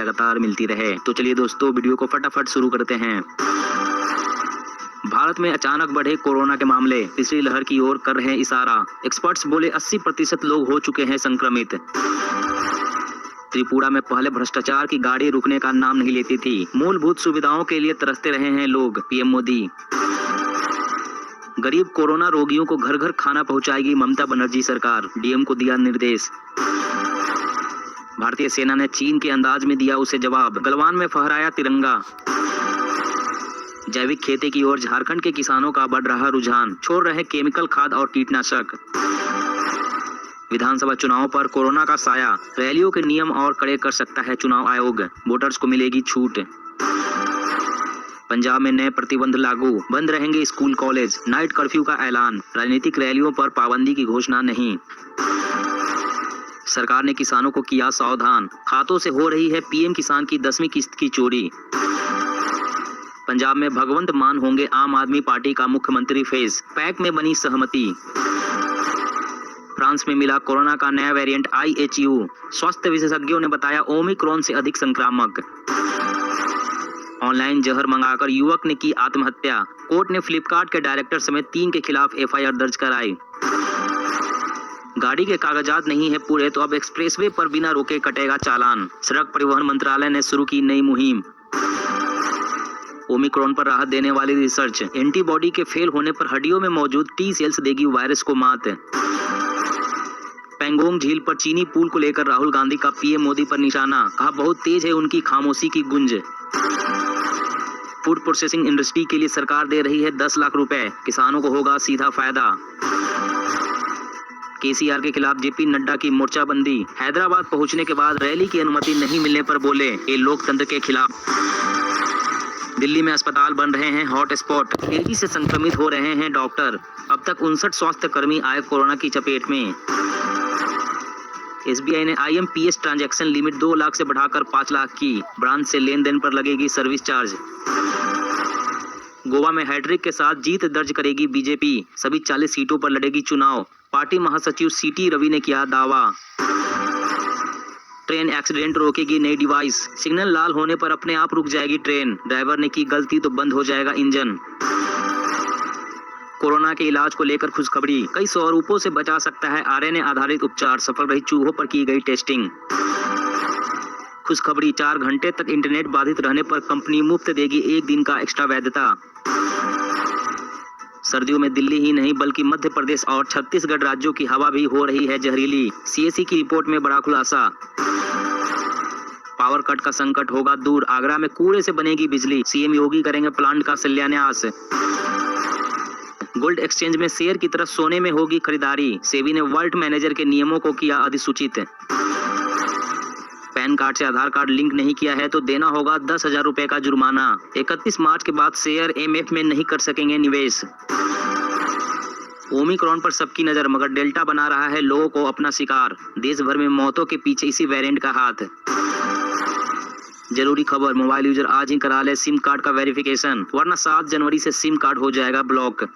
लगातार मिलती रहे। तो चलिए दोस्तों, वीडियो को फटाफट शुरू करते हैं। भारत में अचानक बढ़े कोरोना के मामले, तीसरी लहर की ओर कर रहे हैं इशारा। एक्सपर्ट्स बोले 80% लोग हो चुके हैं संक्रमित। त्रिपुरा में पहले भ्रष्टाचार की गाड़ी रुकने का नाम नहीं लेती थी। मूलभूत सुविधाओं के लिए तरसते रहे हैं लोग, पीएम मोदी। गरीब कोरोना रोगियों को घर घर खाना पहुंचाएगी ममता बनर्जी सरकार, डीएम को दिया निर्देश। भारतीय सेना ने चीन के अंदाज में दिया उसे जवाब, गलवान में फहराया तिरंगा। जैविक खेती की ओर झारखंड के किसानों का बढ़ रहा रुझान, छोड़ रहे केमिकल खाद और कीटनाशक। विधानसभा चुनाव पर कोरोना का साया, रैलियों के नियम और कड़े कर सकता है चुनाव आयोग, वोटर्स को मिलेगी छूट। पंजाब में नए प्रतिबंध लागू, बंद रहेंगे स्कूल कॉलेज, नाइट कर्फ्यू का ऐलान, राजनीतिक रैलियों पर पाबंदी की घोषणा नहीं। सरकार ने किसानों को किया सावधान, खातों से हो रही है पीएम किसान की 10वीं किस्त की चोरी। पंजाब में भगवंत मान होंगे आम आदमी पार्टी का मुख्यमंत्री फेस, पैक में बनी सहमति। फ्रांस में मिला कोरोना का नया वेरिएंट IHU, स्वास्थ्य विशेषज्ञों ने बताया ओमिक्रॉन से अधिक संक्रामक। ऑनलाइन जहर मंगाकर युवक ने की आत्महत्या, कोर्ट ने फ्लिपकार्ट के डायरेक्टर समेत 3 के खिलाफ FIR दर्ज कराई। गाड़ी के कागजात नहीं है पूरे तो अब एक्सप्रेसवे पर बिना रोके कटेगा चालान, सड़क परिवहन मंत्रालय ने शुरू की नई मुहिम। ओमिक्रॉन पर राहत देने वाली रिसर्च, एंटीबॉडी के फेल होने पर हड्डियों में मौजूद T सेल्स देगी वायरस को मात। पेंगोंग झील पर चीनी पुल को लेकर राहुल गांधी का पीएम मोदी पर निशाना, कहा बहुत तेज है उनकी खामोशी की गुंज। फूड प्रोसेसिंग इंडस्ट्री के लिए सरकार दे रही है 10 लाख रुपए, किसानों को होगा सीधा फायदा। KCR के खिलाफ JP नड्डा की मोर्चाबंदी, हैदराबाद पहुंचने के बाद रैली की अनुमति नहीं मिलने पर बोले ये लोकतंत्र के खिलाफ। दिल्ली में अस्पताल बन रहे हैं हॉटस्पॉट, तेजी से संक्रमित हो रहे हैं डॉक्टर, अब तक 59 स्वास्थ्य कर्मी आए कोरोना की चपेट में। SBI ने IMPS ट्रांजैक्शन लिमिट 2 लाख से बढ़ाकर 5 लाख की, ब्रांच से लेन देन पर लगेगी सर्विस चार्ज। गोवा में हैट्रिक के साथ जीत दर्ज करेगी बीजेपी, सभी 40 सीटों पर लड़ेगी चुनाव, पार्टी महासचिव CT रवि ने किया दावा। ट्रेन एक्सीडेंट रोकेगी नई डिवाइस, सिग्नल लाल होने पर अपने आप रुक जाएगी ट्रेन, ड्राइवर ने की गलती तो बंद हो जाएगा इंजन। कोरोना के इलाज को लेकर खुशखबरी, कई स्वरूपों से बचा सकता है RNA आधारित उपचार, सफल रही चूहों पर की गई टेस्टिंग। खुशखबरी, 4 घंटे तक इंटरनेट बाधित रहने पर कंपनी मुफ्त देगी 1 दिन का एक्स्ट्रा वैधता। सर्दियों में दिल्ली ही नहीं बल्कि मध्य प्रदेश और छत्तीसगढ़ राज्यों की हवा भी हो रही है जहरीली, CAC की रिपोर्ट में बड़ा खुलासा। पावर कट का संकट होगा दूर, आगरा में कूड़े से बनेगी बिजली, CM योगी करेंगे प्लांट का शिलान्यास। गोल्ड एक्सचेंज में शेयर की तरह सोने में होगी खरीदारी, सेबी ने वर्ल्ड मैनेजर के नियमों को किया अधिसूचित। पैन कार्ड से आधार कार्ड लिंक नहीं किया है तो देना होगा 10,000 रुपए का जुर्माना। 31 मार्च के बाद शेयर MF में नहीं कर सकेंगे निवेश। ओमिक्रॉन पर सबकी नजर, मगर डेल्टा बना रहा है लोगों को अपना शिकार, देश भर में मौतों के पीछे इसी वेरिएंट का हाथ। जरूरी खबर, मोबाइल यूजर आज ही करा ले सिम कार्ड का वेरिफिकेशन, वरना 7 जनवरी से सिम कार्ड हो जाएगा ब्लॉक।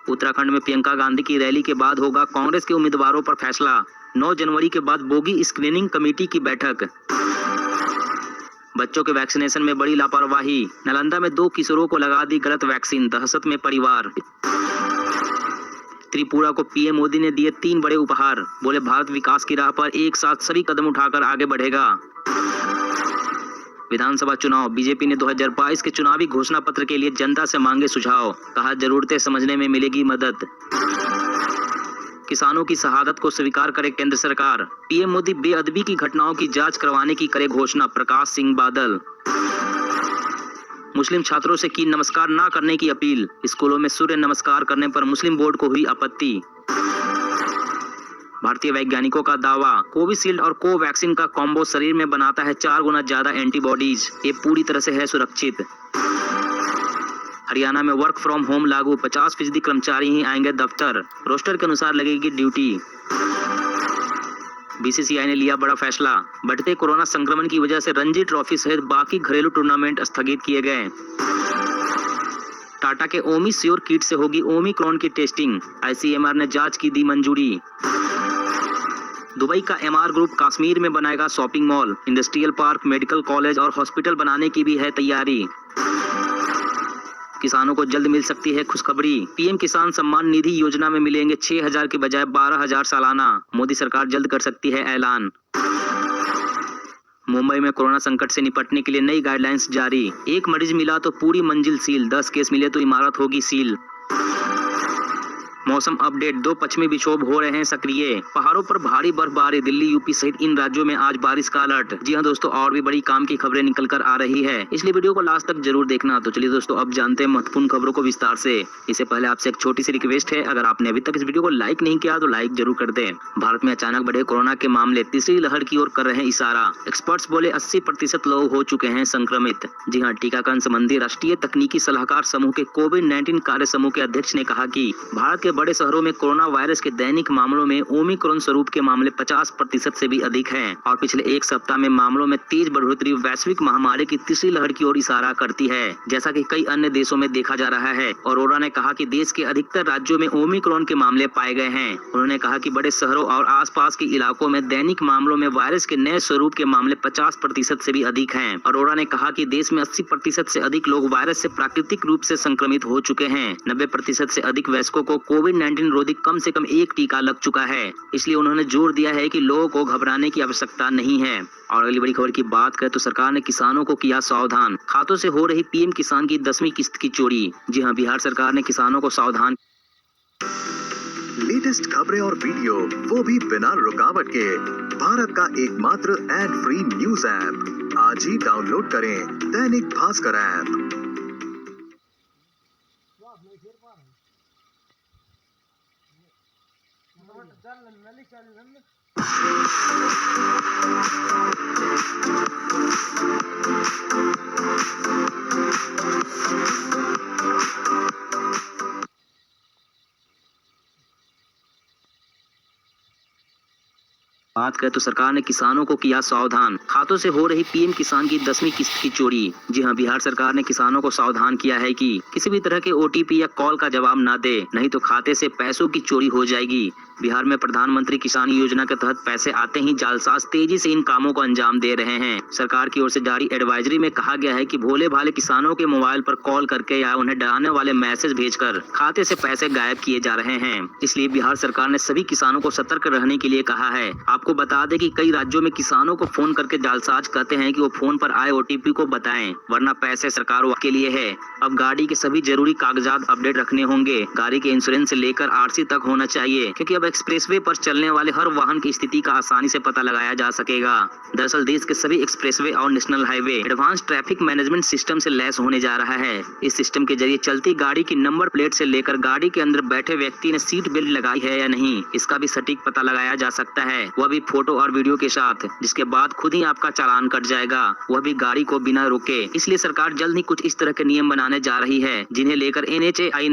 उत्तराखंड में प्रियंका गांधी की रैली के बाद होगा कांग्रेस के उम्मीदवारों पर फैसला, 9 जनवरी के बाद बोगी स्क्रीनिंग कमेटी की बैठक। बच्चों के वैक्सीनेशन में बड़ी लापरवाही, नालंदा में 2 किशोरों को लगा दी गलत वैक्सीन, दहशत में परिवार। त्रिपुरा को पीएम मोदी ने दिए 3 बड़े उपहार, बोले भारत विकास की राह पर एक साथ सभी कदम उठाकर आगे बढ़ेगा। विधानसभा चुनाव, बीजेपी ने 2022 के चुनावी घोषणा पत्र के लिए जनता से मांगे सुझाव, कहा जरूरतें समझने में मिलेगी मदद। किसानों की शहादत को स्वीकार करे केंद्र सरकार, पीएम मोदी बेअदबी की घटनाओं की जांच करवाने की करे घोषणा, प्रकाश सिंह बादल। मुस्लिम छात्रों से की नमस्कार न करने की अपील, स्कूलों में सूर्य नमस्कार करने पर मुस्लिम बोर्ड को हुई आपत्ति। भारतीय वैज्ञानिकों का दावा, कोविशील्ड और कोवैक्सीन का कॉम्बो शरीर में बनाता है 4 गुना ज्यादा एंटीबॉडीज, ये पूरी तरह से है सुरक्षित। हरियाणा में वर्क फ्रॉम होम लागू, 50% कर्मचारी ही आएंगे दफ्तर, रोस्टर के अनुसार लगेगी ड्यूटी। BCCI ने लिया बड़ा फैसला, बढ़ते कोरोना संक्रमण की वजह से रणजी ट्रॉफी सहित बाकी घरेलू टूर्नामेंट स्थगित किए गए। टाटा के ओमी श्योर किट से होगी ओमिक्रॉन की टेस्टिंग, ICMR ने जांच की दी मंजूरी। दुबई का MR ग्रुप कश्मीर में बनाएगा shopping mall, industrial park, medical college और हॉस्पिटल बनाने की भी है तैयारी। किसानों को जल्द मिल सकती है खुशखबरी। PM किसान सम्मान निधि योजना में मिलेंगे 6,000 के बजाय 12,000 सालाना। मोदी सरकार जल्द कर सकती है ऐलान। मुंबई में कोरोना संकट से निपटने के लिए नई गाइडलाइंस जारी। एक मरीज मिला तो पूरी मंजिल सील, 10 केस मिले तो इमारत होगी सील। मौसम अपडेट, 2 पश्चिमी विक्षोभ हो रहे हैं सक्रिय। पहाड़ों पर भारी बर्फबारी, दिल्ली, यूपी सहित इन राज्यों में आज बारिश का अलर्ट। जी हां दोस्तों, और भी बड़ी काम की खबरें निकल कर आ रही है, इसलिए वीडियो को लास्ट तक जरूर देखना। तो चलिए दोस्तों, अब जानते हैं महत्वपूर्ण खबरों को विस्तार से। इससे पहले आपसे एक छोटी सी रिक्वेस्ट है, अगर आपने अभी तक इस वीडियो को लाइक नहीं किया तो लाइक जरूर कर दें। भारत में अचानक बढ़े कोरोना के मामले तीसरी लहर की ओर कर रहे हैं इशारा। एक्सपर्ट्स बोले 80% लोग हो चुके हैं संक्रमित। जी हाँ, टीकाकरण संबंधी राष्ट्रीय तकनीकी सलाहकार समूह के कोविड-19 कार्य समूह के अध्यक्ष ने कहा कि भारत के बड़े शहरों में कोरोना वायरस के दैनिक मामलों में ओमिक्रॉन स्वरूप के मामले 50% से भी अधिक हैं और पिछले एक सप्ताह में मामलों में तेज बढ़ोतरी वैश्विक महामारी की तीसरी लहर की ओर इशारा करती है, जैसा कि कई अन्य देशों में देखा जा रहा है। अरोड़ा ने कहा कि देश के अधिकतर राज्यों में ओमिक्रॉन के मामले पाए गए हैं। उन्होंने कहा कि बड़े शहरों और आसपास के इलाकों में दैनिक मामलों में वायरस के नए स्वरूप के मामले 50% से भी अधिक हैं। अरोड़ा ने कहा कि देश में 80% से अधिक लोग वायरस से प्राकृतिक रूप से संक्रमित हो चुके हैं। 90% से अधिक वयस्कों को कोविड-19 रोधी कम से कम एक टीका लग चुका है। इसलिए उन्होंने जोर दिया है कि लोगों को घबराने की आवश्यकता नहीं है। और अगली बड़ी खबर की बात करें तो सरकार ने किसानों को किया सावधान, खातों से हो रही PM किसान की 10वीं किस्त की चोरी। जी हां, बिहार सरकार ने किसानों को सावधान। लेटेस्ट खबरें और वीडियो, वो भी बिना रुकावट के। भारत का एकमात्र एड फ्री न्यूज ऐप, आज ही डाउनलोड करें दैनिक भास्कर ऐप। बात करें तो सरकार ने किसानों को किया सावधान, खातों से हो रही PM किसान की 10वीं किस्त की चोरी। जी हां, बिहार सरकार ने किसानों को सावधान किया है कि किसी भी तरह के OTP या कॉल का जवाब ना दे, नहीं तो खाते से पैसों की चोरी हो जाएगी। बिहार में प्रधानमंत्री किसान योजना के तहत पैसे आते ही जालसाज तेजी से इन कामों को अंजाम दे रहे हैं। सरकार की ओर से जारी एडवाइजरी में कहा गया है कि भोले भाले किसानों के मोबाइल पर कॉल करके या उन्हें डराने वाले मैसेज भेजकर खाते से पैसे गायब किए जा रहे हैं। इसलिए बिहार सरकार ने सभी किसानों को सतर्क रहने के लिए कहा है। आपको बता दें कि कई राज्यों में किसानों को फोन करके जालसाज कहते हैं कि वो फोन पर आए OTP को बताएं, वरना पैसे सरकार के लिए है। अब गाड़ी के सभी जरूरी कागजात अपडेट रखने होंगे। गाड़ी के इंश्योरेंस से लेकर RC तक होना चाहिए, क्योंकि अब एक्सप्रेसवे पर चलने वाले हर वाहन की स्थिति का आसानी से पता लगाया जा सकेगा। दरअसल देश के सभी एक्सप्रेसवे और national highway advance traffic management system से लैस होने जा रहा है। इस सिस्टम के जरिए चलती गाड़ी की नंबर प्लेट से लेकर गाड़ी के अंदर बैठे व्यक्ति ने सीट बेल्ट लगाई है या नहीं, इसका भी सटीक पता लगाया जा सकता है, वह भी फोटो और वीडियो के साथ, जिसके बाद खुद ही आपका चालान कट जाएगा, वह भी गाड़ी को बिना रोके। इसलिए सरकार जल्द ही कुछ इस तरह के नियम बनाने जा रही है, जिन्हें लेकर NHAI